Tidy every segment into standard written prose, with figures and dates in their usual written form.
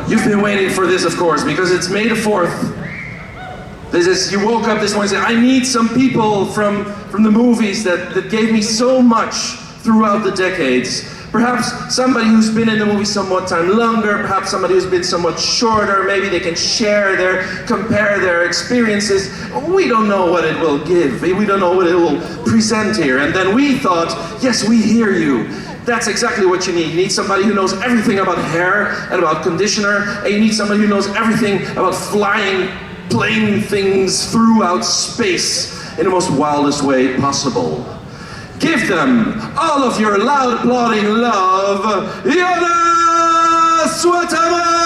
You've been waiting for this, of course, because it's May the 4th. This is, you woke up this morning and said, I need some people from the movies that gave me so much throughout the decades. Perhaps somebody who's been in the movie somewhat time longer, perhaps somebody who's been somewhat shorter, maybe they can compare their experiences. We don't know what it will give, we don't know what it will present here. And then we thought, yes, we hear you. That's exactly what you need. You need somebody who knows everything about hair and about conditioner, and you need somebody who knows everything about flying plane things throughout space in the most wildest way possible. Give them all of your loud applauding love, Joonas Suotama!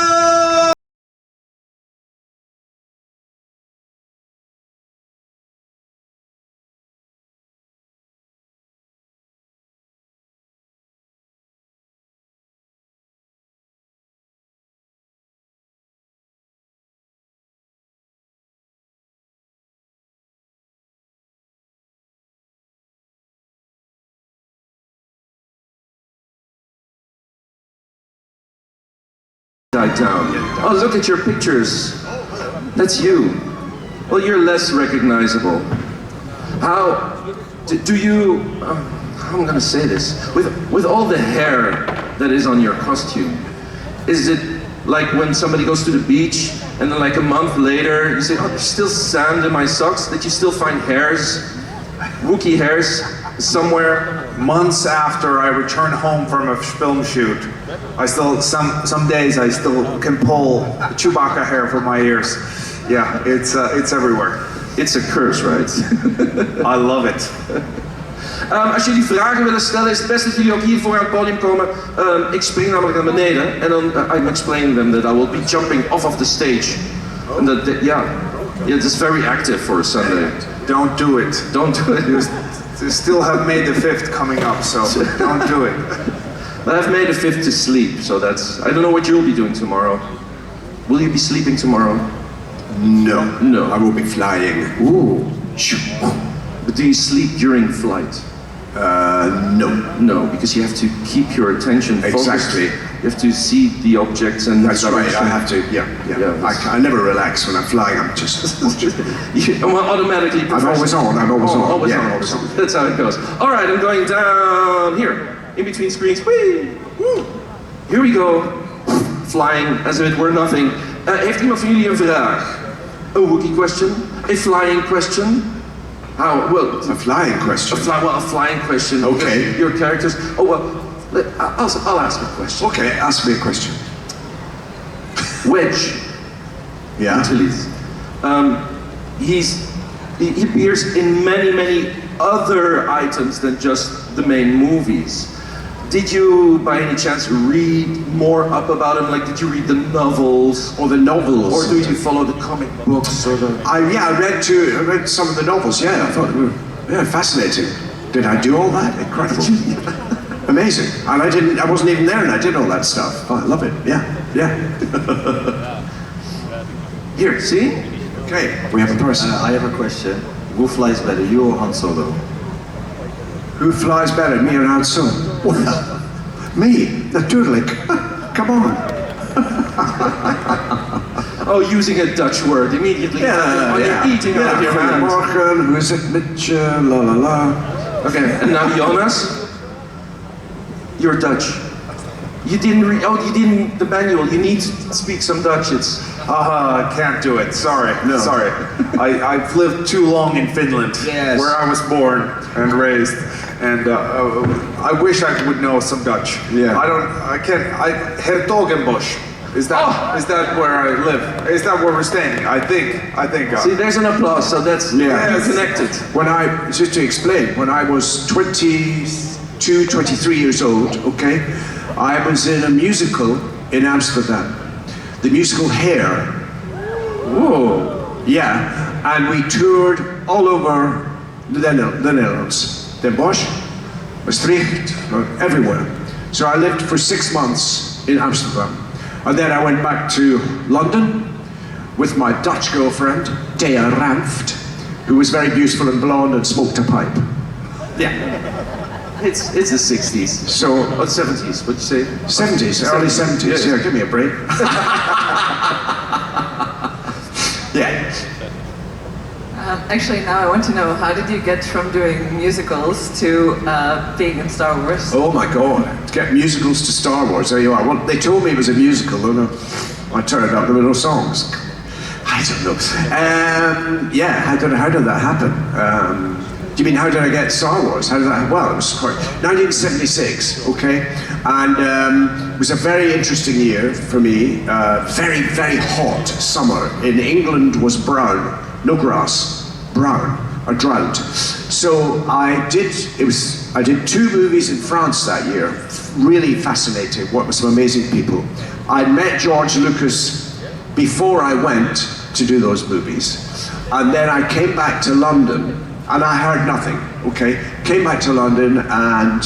Died down. Oh, look at your pictures. That's you. Well, you're less recognizable. How do you? How am I going to say this? With all the hair that is on your costume, is it like when somebody goes to the beach and then like a month later you say, "Oh, there's still sand in my socks"? That you still find hairs, Wookiee hairs, somewhere? Months after I return home from a film shoot, I still, some days I still can pull the Chewbacca hair from my ears. Yeah, it's everywhere. It's a curse, right? I love it. Als jullie vragen willen stellen, is het best dat jullie ook hier voor aan het podium komen. Ik spring namelijk naar beneden en dan I'm explaining them that I will be jumping off of the stage. And that, yeah, it's very active for a Sunday. Don't do it. Don't do it. You still have May the 5th coming up, so don't do it. But I've made a 5th to sleep, so that's... I don't know what you'll be doing tomorrow. Will you be sleeping tomorrow? No. No. I will be flying. Ooh. But do you sleep during flight? No. No, because you have to keep your attention focused. Exactly. You have to see the objects and... That's right, I have to, yeah. I never relax when I'm flying, I'm just... You automatically... I'm always on. Always on. That's how it goes. All right, I'm going down here, in between screens. Whee! Woo! Here we go. Flying as if it were nothing. Heeft iemand van jullie een vraag? A Wookiee question? A flying question? How? Well, a flying question? A flying question. Okay. Your characters... Oh, well, I'll ask a question. Okay, ask me a question. Wedge. Yeah? Antilles. He appears in many other items than just the main movies. Did you, by any chance, read more up about him? Like, did you read the novels? Or the novels? Or do you follow the comic books or the... I read some of the novels, yeah. I thought they were fascinating. Did I do all that? Incredible. Amazing. And I wasn't even there and I did all that stuff. Oh, I love it, yeah. Here, see? Okay, we have a person. I have a question. Who flies better, you or Han Solo? Who flies better, me or Han Solo? Well, me, natuurlijk. Come on. Oh, using a Dutch word immediately. When you're eating out of your hand. Morgen, hoe is het met je, la la la. Okay, and now Joonas, you're Dutch. You didn't read, the manual, you need to speak some Dutch. I can't do it, sorry. No. Sorry. I've lived too long in Finland, where I was born and raised, and I wish I would know some Dutch. Yeah. Hertogenbosch. Is that where I live? Is that where we're staying? I think. See, there's an applause, so that's you're connected. Just to explain, when I was 22, 23 years old, okay, I was in a musical in Amsterdam. The musical Hair. Whoa. Yeah, and we toured all over the Netherlands. Den Bosch, Maastricht, everywhere. So I lived for 6 months in Amsterdam. And then I went back to London with my Dutch girlfriend, Thea Ranft, who was very beautiful and blonde and smoked a pipe. Yeah. It's the 60s. So, Oh, 70s, what'd you say? 70s, early 70s, yeah, give me a break. Yeah. Actually, now I want to know, how did you get from doing musicals to being in Star Wars? Oh my God, to get musicals to Star Wars, there you are. Well, they told me it was a musical, though I turned up, there were no songs. I don't know. Yeah, how did that happen? Do you mean how did I get Star Wars? How did that? Well, it was quite 1976, okay, and it was a very interesting year for me. Very, very hot summer in England was brown, no grass, brown, a drought. So I did 2 movies in France that year. Really fascinating. Worked with some amazing people. I met George Lucas before I went to do those movies, and then I came back to London. And I heard nothing, okay? Came back to London and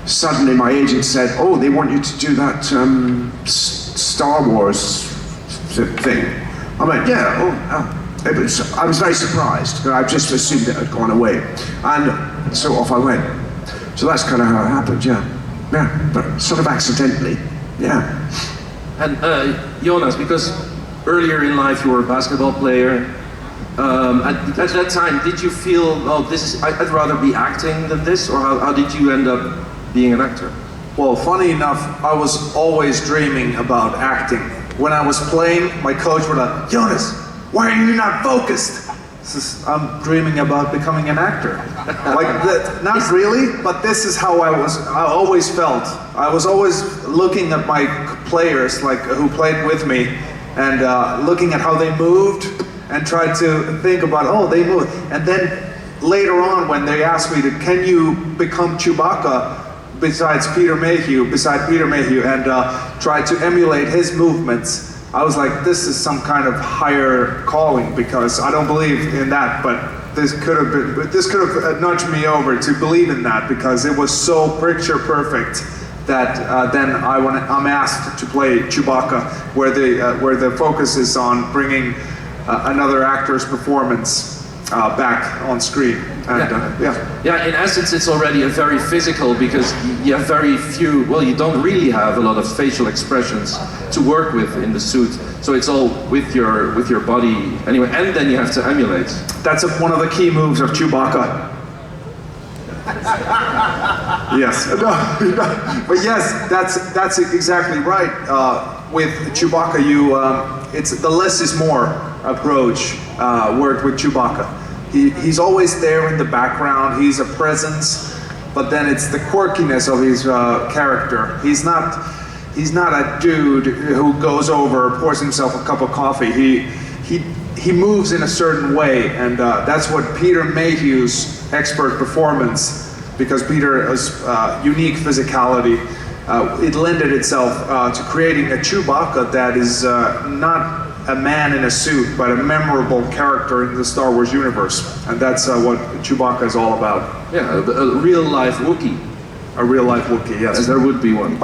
suddenly my agent said, oh, they want you to do that Star Wars thing. I went, yeah, I was very surprised, because I just assumed it had gone away. And so off I went. So that's kind of how it happened, yeah. Yeah, but sort of accidentally, yeah. And Joonas, because earlier in life you were a basketball player, at that time, did you feel, oh, I'd rather be acting than this, or how did you end up being an actor? Well, funny enough, I was always dreaming about acting. When I was playing, my coach would like, Joonas, why are you not focused? I'm dreaming about becoming an actor. Like, not really, but this is how I always felt. I was always looking at my players, like, who played with me, and looking at how they moved, and tried to think about, oh, they move. And then later on, when they asked me, can you become Chewbacca beside Peter Mayhew, and try to emulate his movements, I was like, this is some kind of higher calling, because I don't believe in that, but this could have nudged me over to believe in that, because it was so picture perfect that then I'm asked to play Chewbacca, where the focus is on bringing another actor's performance back on screen. And, yeah, in essence, it's already a very physical, because you have very few, well, you don't really have a lot of facial expressions to work with in the suit. So it's all with your body anyway, and then you have to emulate. That's one of the key moves of Chewbacca. Yes, but yes, that's exactly right. With Chewbacca, it's the less is more approach worked with Chewbacca. He's always there in the background. He's a presence, but then it's the quirkiness of his character. He's not a dude who goes over, pours himself a cup of coffee. He moves in a certain way, and that's what Peter Mayhew's expert performance, because Peter's unique physicality, it lended itself to creating a Chewbacca that is not a man in a suit, but a memorable character in the Star Wars universe. And that's what Chewbacca is all about. Yeah, a real-life Wookiee. A real-life Wookiee, yes. As there would be one.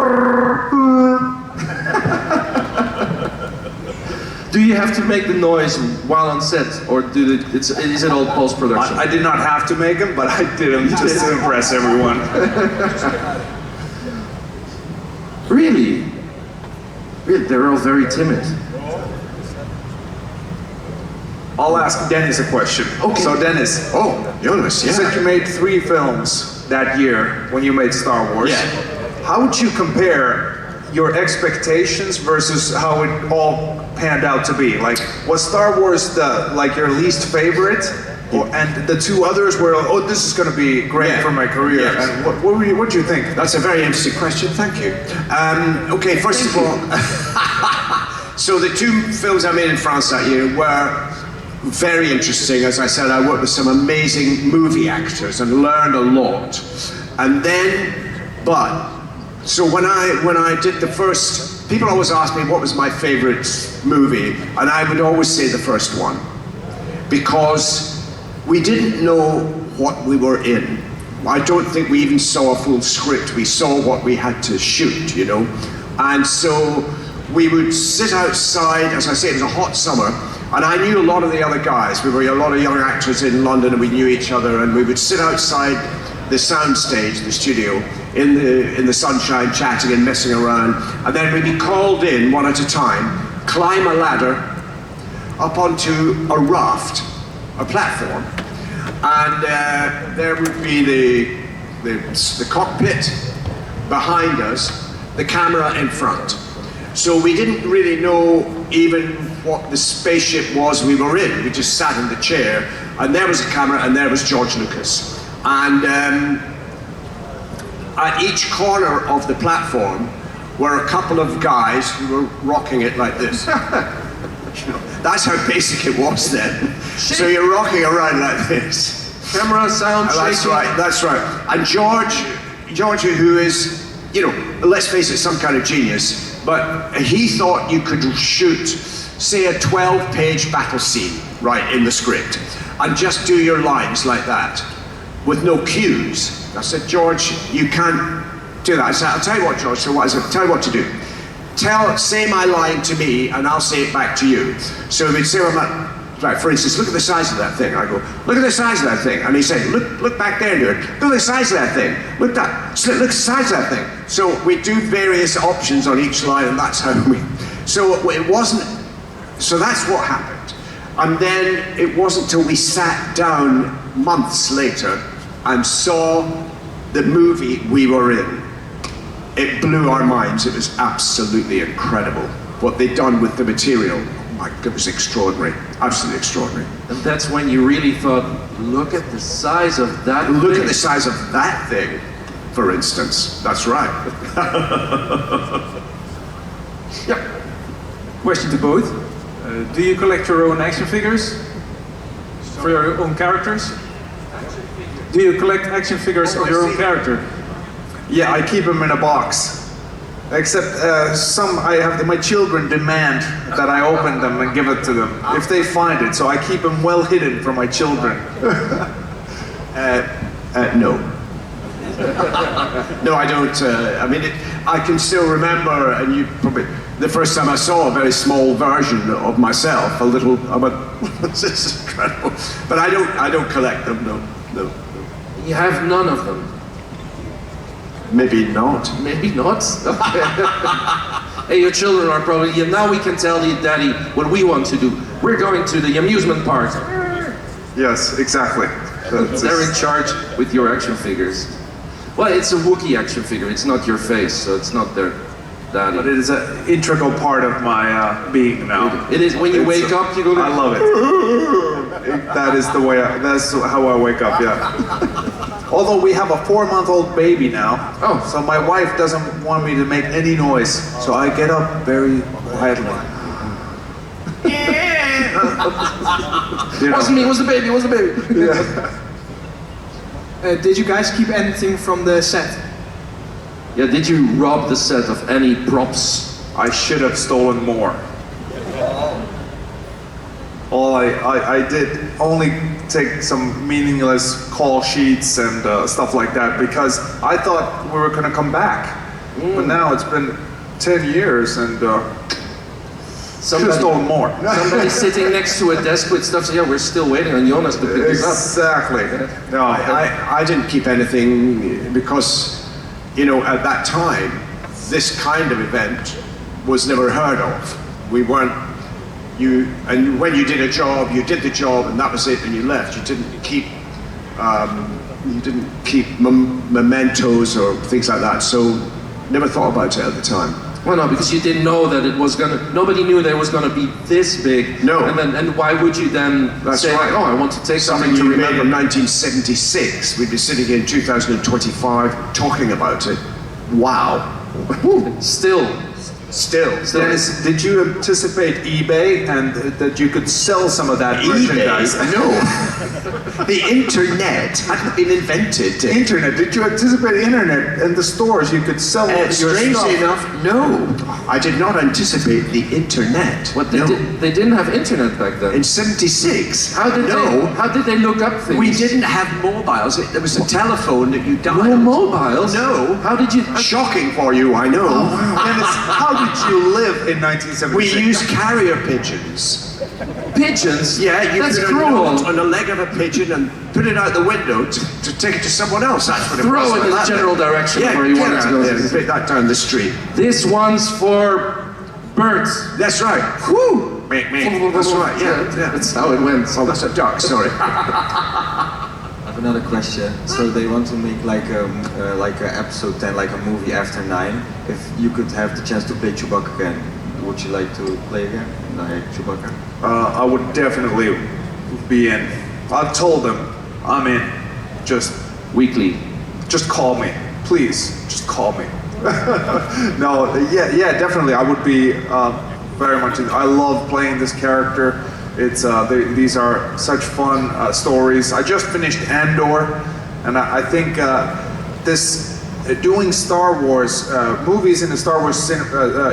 Do you have to make the noise while on set, or is it all post-production? I did not have to make them, but I did them just to impress everyone. Really? They're all very timid. I'll ask Dennis a question. Okay. So Dennis, Joonas, you said you made 3 films that year when you made Star Wars. Yeah. How would you compare your expectations versus how it all panned out to be? Like, was Star Wars your least favorite? And the 2 others were, oh, this is going to be great for my career. Yes. And what do you think? That's a very interesting question, thank you. Okay, first of all, so the 2 films I made in France that year were very interesting. As I said, I worked with some amazing movie actors and learned a lot. And then, so when I did the first, people always ask me what was my favorite movie, and I would always say the first one, because we didn't know what we were in. I don't think we even saw a full script. We saw what we had to shoot, you know? And so we would sit outside, as I say, it was a hot summer, and I knew a lot of the other guys. We were a lot of young actors in London, and we knew each other, and we would sit outside the sound stage, the studio, in the sunshine, chatting and messing around, and then we'd be called in one at a time, climb a ladder up onto a raft, a platform, and there would be the cockpit behind us, the camera in front. So we didn't really know even what the spaceship was we were in. We just sat in the chair, and there was a camera, and there was George Lucas. And at each corner of the platform were a couple of guys who were rocking it like this. That's how basic it was then. So you're rocking around like this. Camera, sound, That's right, that's right. And George, who is, let's face it, some kind of genius, but he thought you could shoot, say, a 12-page battle scene, right, in the script, and just do your lines like that, with no cues. I said, George, you can't do that. I said, I'll tell you what, George, so what I said, tell you what to do. Say my line to me, and I'll say it back to you. So we'd say, right, for instance, look at the size of that thing. I go, look at the size of that thing. And he said, look back there, dude. Look at the size of that thing. Look at the size of that thing. So we do various options on each line, and that's how so it wasn't, so that's what happened. And then it wasn't till we sat down months later and saw the movie we were in. It blew our minds. It was absolutely incredible what they'd done with the material. It was extraordinary, absolutely extraordinary. And that's when you really thought, look at the size of that Look thing. at the size of that thing, for instance. That's right. Yeah. Question to both. Do you collect your own action figures? For your own characters? Do you collect action figures of your own character? Yeah, I keep them in a box. Except my children demand that I open them and give it to them if they find it. So I keep them well hidden from my children. No. No, I don't. I can still remember, and you probably, the first time I saw a very small version of myself, this is incredible. But I don't collect them, no. You have none of them. Maybe not. Maybe not. Hey, your children are probably, now we can tell you, Daddy, what we want to do. We're going to the amusement park. Yes, exactly. They're in charge with your action figures. Well, it's a Wookiee action figure. It's not your face, so it's not their daddy. But it is an integral part of my being now. It is. When you wake up, you go to... I love it. That's how I wake up, yeah. Although we have a 4-month-old baby now, so my wife doesn't want me to make any noise, so I get up very quietly. Wasn't me, it was the baby, Yeah. Did you guys keep anything from the set? Yeah, did you rob the set of any props? I should have stolen more. I did only take some meaningless call sheets and stuff like that because I thought we were going to come back. But now it's been 10 years and should have stolen more. Somebody sitting next to a desk with stuff, so yeah, we're still waiting on Joonas to pick this up. Exactly. No, I didn't keep anything because, at that time, this kind of event was never heard of. We weren't, and when you did a job, you did the job and that was it and you left. You didn't keep mementos or things like that, so never thought about it at the time. Well, no, because you didn't know that it was nobody knew that it was gonna be this big. No. And why would you then say, right. I want to take something to you remember? made in 1976, we'd be sitting here in 2025 talking about it. Wow. Still. Dennis, did you anticipate eBay and that you could sell some of that merchandise? No. The internet hadn't been invented. Internet? Did you anticipate the internet and the stores you could sell your Strangely stuff? enough, no. I did not anticipate the internet. What they didn't have internet back then. In 76? How did they look up things? We didn't have mobiles. There was a telephone that you dialed. No mobiles? No. How did you? Shocking for you, I know. Dennis, how did you live in 1976? We used carrier pigeons. Pigeons? Yeah, you That's put a cruel. note on the leg of a pigeon and put it out the window to take it to someone else. That's what it was. Throw it in the Like that. general direction Yeah, where you want it to go. Take that down the street. This one's for birds. That's right. Woo! Mate. That's right. Yeah. That's how it went. Oh, that's a duck. Sorry. I have another question. So they want to make like a episode 10, like a movie after 9. If you could have the chance to play Chewbacca again, would you like to play again, like Chewbacca? I would definitely be in. I've told them I'm in. Just call me, please. Just call me. No, yeah, definitely. I would be very much in. I love playing this character. It's these are such fun stories. I just finished Andor, and I think doing Star Wars movies in the Star Wars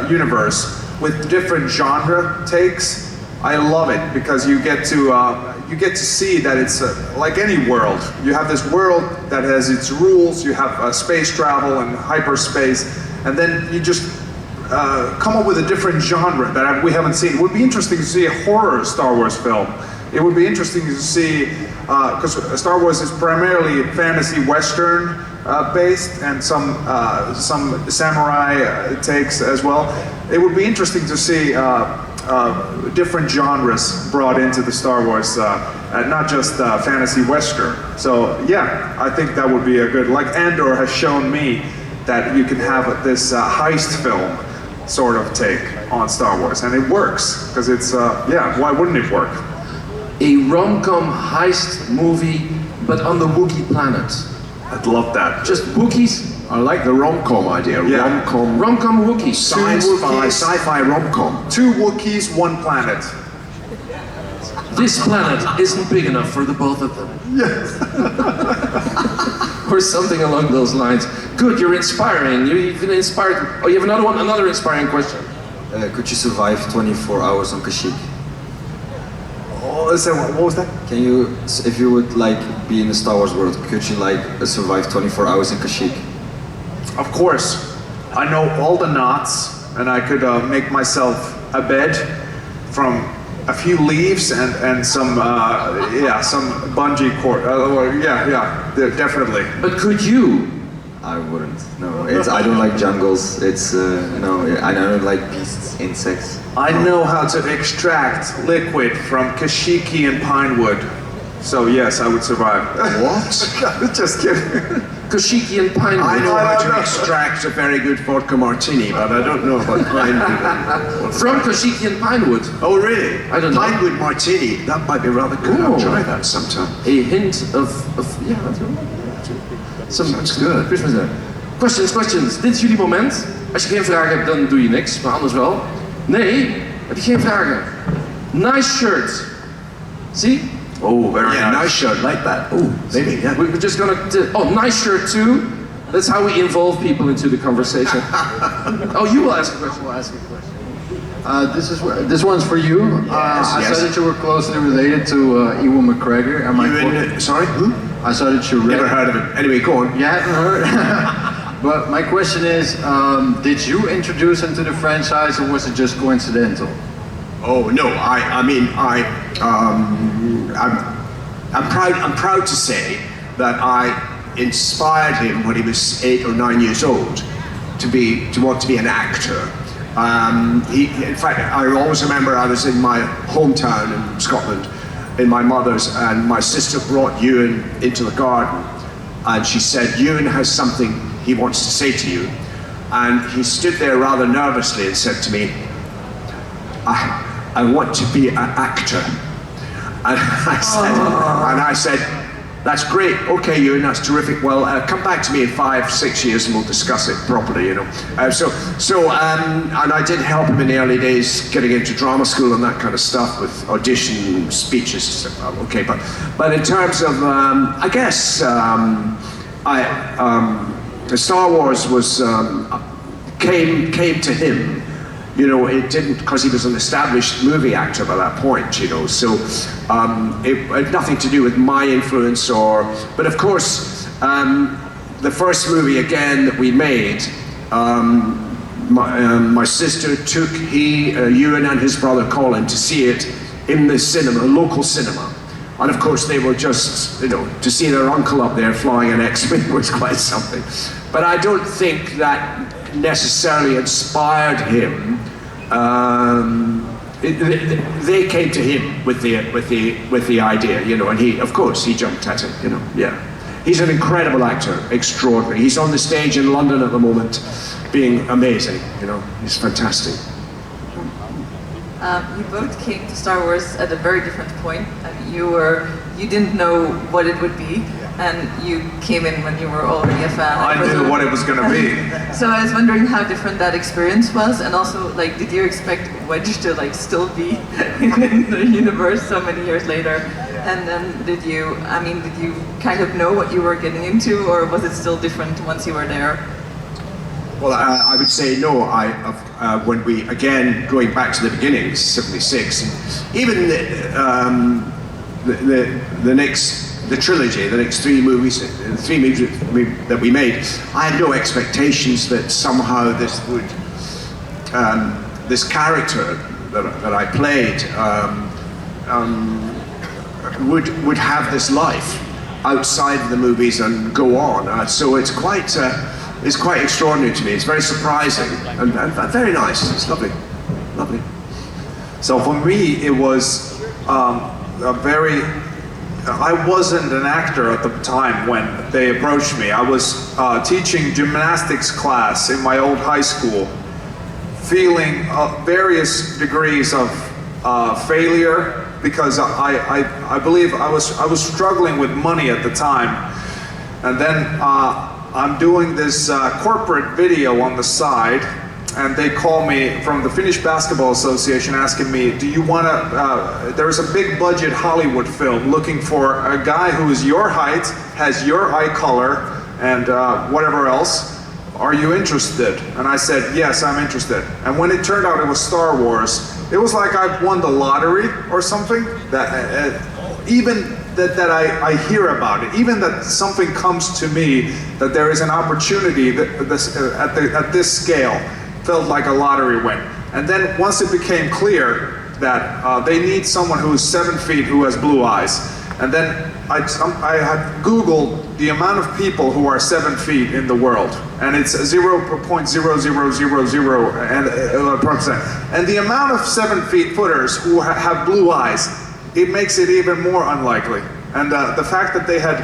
universe with different genre takes. I love it because you get to see that it's like any world. You have this world that has its rules. You have space travel and hyperspace, and then you just come up with a different genre that we haven't seen. It would be interesting to see a horror Star Wars film. It would be interesting to see, because Star Wars is primarily fantasy western based and some samurai takes as well. It would be interesting to see different genres brought into the Star Wars, not just fantasy western. So yeah, I think that would be a good, like Andor has shown me that you can have this heist film sort of take on Star Wars, and it works, because it's, yeah, why wouldn't it work? A rom-com heist movie, but on the Wookiee planet. I'd love that. Just Wookiees. I like the rom-com idea. Yeah. Rom-com Wookiees. Sci-fi rom-com. 2 Wookiees, 1 planet. This planet isn't big enough for the both of them. Or something along those lines. Good, you're inspiring. You've been inspired. Oh, you have another inspiring question. Could you survive 24 hours on Kashyyyk? Oh, what was that? Can you, if you would like be in the Star Wars world, could you like survive 24 hours in Kashyyyk? Of course. I know all the knots, and I could make myself a bed from a few leaves and some some bungee cord. Definitely. But could you? I wouldn't. No, I don't like jungles. It's no, I don't like beasts, insects. I know how to extract liquid from Kashyyyk and pine wood. So yes, I would survive. What? Just kidding. Kashyyyk and pine wood. I know how to extract a very good vodka martini, but I don't know about pinewood. From Kashyyyk and pine wood. Oh, really? I don't know. Pinewood martini, that might be rather good. Ooh. I'll try that sometime. A hint of yeah, that's Sounds good. Christmas dinner. Questions. Dit is jullie moment. Als je geen vragen hebt, dan doe je niks, maar anders wel. Nee, heb je geen vragen. Nice shirt. See? Oh, very Yeah, nice shirt, like that. Oh, maybe, yeah. We're just gonna. Nice shirt too. That's how we involve people into the conversation. Oh, you will ask a question. I'll ask you a question. This one's for you. I yes. saw that you were closely related to Ewan McGregor. Sorry? Who? I saw that you read. Never heard of it. Anyway, go on. You haven't heard? But my question is, did you introduce him to the franchise, or was it just coincidental? Oh no, I'm proud to say that I inspired him when he was 8 or 9 years old to want to be an actor. In fact, I always remember I was in my hometown in Scotland, in my mother's, and my sister brought Ewan into the garden, and she said, Ewan has something he wants to say to you. And he stood there rather nervously and said to me, I want to be an actor. And I said, that's great, okay Ewan, that's terrific. Well, come back to me in 5, 6 years and we'll discuss it properly, you know. And I did help him in the early days getting into drama school and that kind of stuff with audition speeches. Okay, but in terms of, I guess, Star Wars was, came to him. You know, it didn't, because he was an established movie actor by that point, you know, so it had nothing to do with my influence but of course, the first movie again that we made my sister took Ewan and his brother Colin to see it in the cinema, local cinema. And of course they were just, to see their uncle up there flying an X-Wing was quite something. But I don't think that necessarily inspired him. They came to him with the idea, and he, of course, he jumped at it, yeah. He's an incredible actor, extraordinary. He's on the stage in London at the moment, being amazing, he's fantastic. You both came to Star Wars at a very different point. You didn't know what it would be, and you came in when you were already a fan. I knew what it was going to be. So I was wondering how different that experience was, and also, did you expect Wedge to still be in the universe so many years later? And then did you kind of know what you were getting into, or was it still different once you were there? Well, I would say no. When we, again, going back to the beginnings, '76, and even the trilogy, the next three movies that we made, I had no expectations that somehow this would, this character that I played would have this life outside of the movies and go on. So it's quite extraordinary to me. It's very surprising and very nice. It's lovely, lovely. So for me, it was I wasn't an actor at the time when they approached me. I was teaching gymnastics class in my old high school, feeling various degrees of failure because I believe I was struggling with money at the time, and then I'm doing this corporate video on the side, and they call me from the Finnish Basketball Association asking me, do you want to, there's a big budget Hollywood film looking for a guy who is your height, has your eye color, and whatever else. Are you interested? And I said, yes, I'm interested. And when it turned out it was Star Wars, it was like I won the lottery or something. That even that I hear about it, even that something comes to me, that there is an opportunity at this scale, felt like a lottery win. And then once it became clear that they need someone who is 7 feet who has blue eyes, and then I had Googled the amount of people who are 7 feet in the world, and it's 0.0000% and the amount of 7 feet footers who have blue eyes, it makes it even more unlikely. And the fact that they had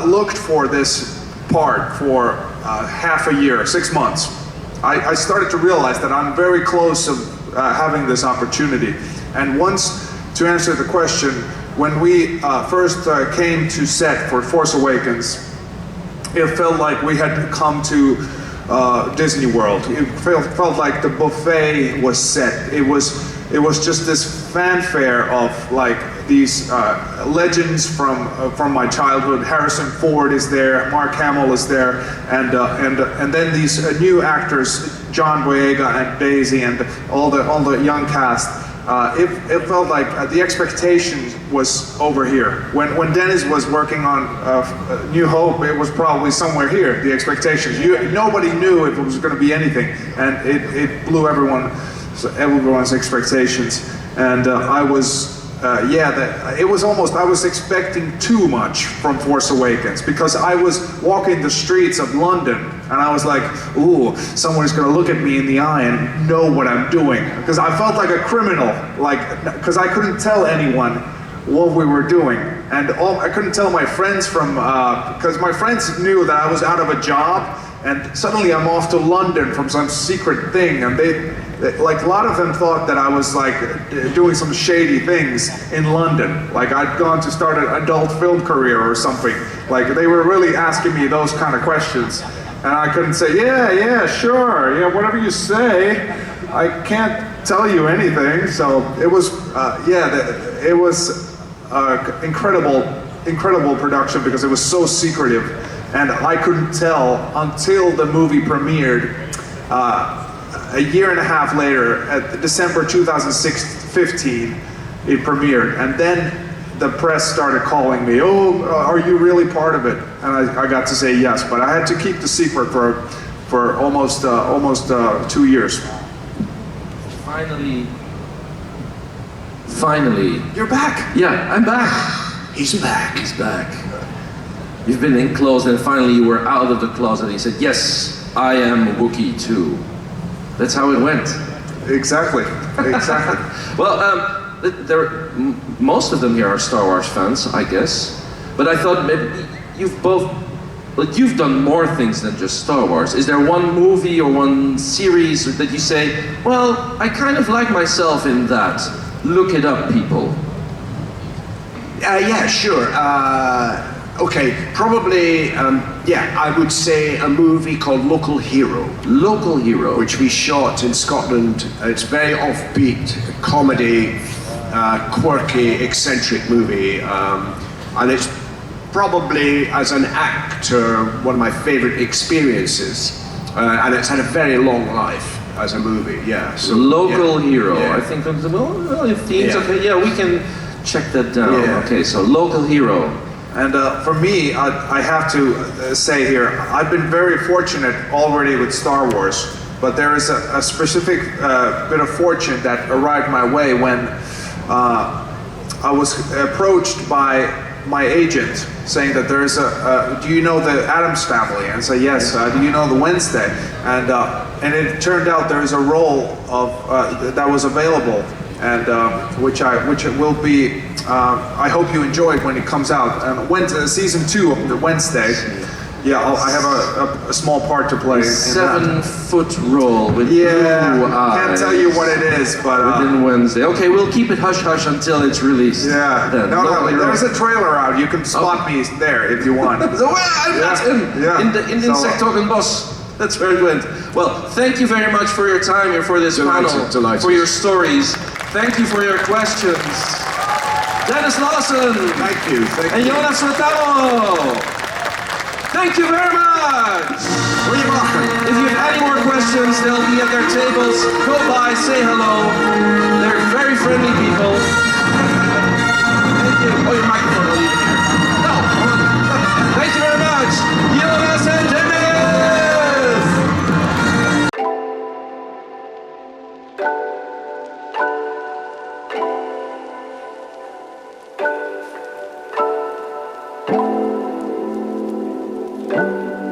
looked for this part for half a year, 6 months, I started to realize that I'm very close of having this opportunity. And once, to answer the question, when we first came to set for Force Awakens, it felt like we had come to Disney World. It felt like the buffet was set. It was just this fanfare of these legends from my childhood. Harrison Ford is there, Mark Hamill is there, and then these new actors, John Boyega and Daisy, and all the young cast. It felt like the expectation was over here. When Dennis was working on New Hope, it was probably somewhere here, the expectations. Nobody knew if it was going to be anything, and it blew everyone's expectations. And I was, it was almost, I was expecting too much from Force Awakens, because I was walking the streets of London, and I was like, ooh, someone's gonna look at me in the eye and know what I'm doing. Because I felt like a criminal, because I couldn't tell anyone what we were doing. And I couldn't tell my friends because my friends knew that I was out of a job, and suddenly I'm off to London from some secret thing, and a lot of them thought that I was doing some shady things in London. I'd gone to start an adult film career or something. They were really asking me those kind of questions. And I couldn't say, yeah, sure, yeah, whatever you say. I can't tell you anything. So it was, it was incredible production, because it was so secretive. And I couldn't tell until the movie premiered a year and a half later, at December 2015, it premiered. And then the press started calling me, oh, are you really part of it? And I got to say yes, but I had to keep the secret for for almost 2 years. Finally. You're back. Yeah, I'm back. He's back. He's back. You've been enclosed and finally you were out of the closet and you said, yes, I am a Wookiee too. That's how it went. Exactly. Exactly. Well, most of them here are Star Wars fans, I guess. But I thought maybe you've done more things than just Star Wars. Is there one movie or one series that you say, well, I kind of like myself in that? Look it up, people. Yeah, sure. Okay, probably, I would say a movie called Local Hero. Local Hero. Which we shot in Scotland. It's very offbeat, comedy, quirky, eccentric movie. And it's probably, as an actor, one of my favorite experiences. And it's had a very long life as a movie, yeah. So, Local Hero. Yeah. I think, well, if themes, Yeah. okay, yeah, we can check that down. Yeah. Okay, so Local Hero. And for me, I have to say here, I've been very fortunate already with Star Wars, but there is a specific bit of fortune that arrived my way when I was approached by my agent saying that there is do you know the Addams Family? And I said, yes. Do you know the Wednesday? And it turned out there is a role of that was available, and which it will be. I hope you enjoy it when it comes out. Season 2 of the Wednesday. Yeah, I have a small part to play. 7-foot role with blue eyes. Can't tell you what it is, but within Wednesday. Okay, we'll keep it hush hush until it's released. yeah. Then. No, Local Hero. there's a trailer out. You can spot me there if you want. So, well, that's him. Yeah. In the Insectogen Boss. That's where it went. Well, thank you very much for your time here for this panel, Delighted. for your stories. Thank you for your questions. Dennis Lawson. Thank you. And Joonas Suotamo. Thank you very much. Well, you're welcome. If you have any more questions, they'll be at their tables. Go by, say hello.